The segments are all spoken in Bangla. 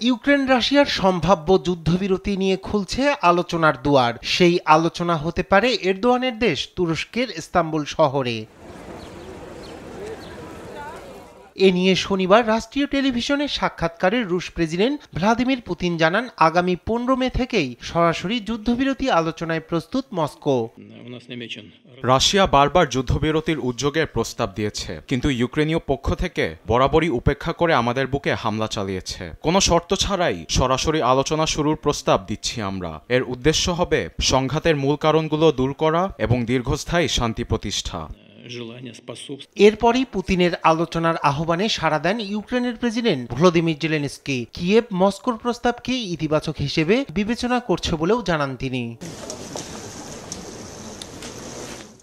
ইউক্রেন রাশিয়ার সম্ভাব্য যুদ্ধবিরতি নিয়ে খুলছে আলোচনার দুয়ার। সেই আলোচনা হতে পারে এরদোয়ানের দেশ তুরস্কের ইস্তাম্বুল শহরে। এ নিয়ে শনিবার রাষ্ট্রীয় টেলিভিশনে সাক্ষাৎকারে রুশ প্রেসিডেন্ট ভ্লাদিমির পুতিন জানান, আগামী 15 মে থেকেই সরাসরি যুদ্ধবিরতি আলোচনায় প্রস্তুত মস্কো। রাশিয়া বারবার যুদ্ধবিরতির উদ্যোগের প্রস্তাব দিয়েছে, কিন্তু ইউক্রেনীয় পক্ষ থেকে বরাবরই উপেক্ষা করে আমাদের বুকে হামলা চালিয়েছে। কোনো শর্ত ছাড়াই সরাসরি আলোচনা শুরুর প্রস্তাব দিচ্ছি আমরা। এর উদ্দেশ্য হবে সংঘাতের মূল কারণগুলো দূর করা এবং দীর্ঘস্থায়ী শান্তি প্রতিষ্ঠা। এরপরই পুতিনের আলোচনার আহ্বানে সাড়া দেন ইউক্রেনের প্রেসিডেন্ট ভলোদিমির জেলেনস্কি। কিয়েভ মস্কোর প্রস্তাবকে ইতিবাচক হিসেবে বিবেচনা করছে বলেও জানান তিনি।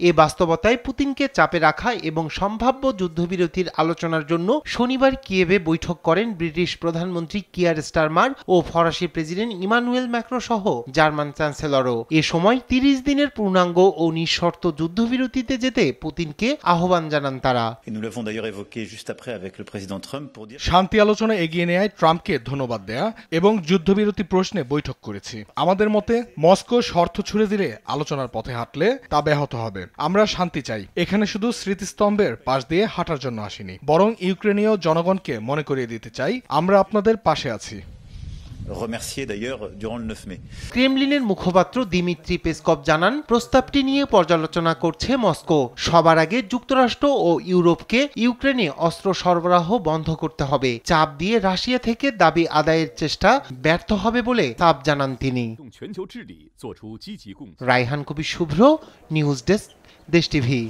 এ বাস্তবতায় পুতিনকে চাপে রাখা এবং সম্ভাব্য যুদ্ধবিরতির আলোচনার জন্য শনিবার কিয়েভে বৈঠক করেন ব্রিটিশ প্রধানমন্ত্রী কিয়ার স্টারমার ও ফরাসি প্রেসিডেন্ট ইমানুয়েল ম্যাক্রো সহ জার্মান চ্যান্সেলরও। এ সময় 30 দিনের পূর্ণাঙ্গ ও নিঃশর্ত যুদ্ধবিরতিতে যেতে পুতিনকে আহ্বান জানান তারা। শান্তি আলোচনা এগিয়ে নেয় ট্রাম্পকে ধন্যবাদ দেয়া এবং যুদ্ধবিরতি প্রশ্নে বৈঠক করেছি। আমাদের মতে মস্কো শর্ত ছুড়ে দিলে আলোচনার পথে হাঁটলে তা ব্যাহত হবে। আমরা শান্তি চাই, এখানে শুধু স্মৃতিস্তম্ভের পাশ দিয়ে হাঁটার জন্য আসিনি, বরং ইউক্রেনীয় জনগণকে মনে করিয়ে দিতে চাই আমরা আপনাদের পাশে আছি। ক্রেমলিনের মুখপাত্র দিমিত্রি পেসকভ জানান, প্রস্তাবটি নিয়ে পর্যালোচনা করছে মস্কো। সবার আগে যুক্তরাষ্ট্র ও ইউরোপকে ইউক্রেনে অস্ত্র সরবরাহ বন্ধ করতে হবে। চাপ দিয়ে রাশিয়া থেকে দাবি আদায়ের চেষ্টা ব্যর্থ হবে বলে চাপ জানান তিনি। রায়হান কবির শুভ্র, নিউজ ডেস্ক, দেশ টিভি।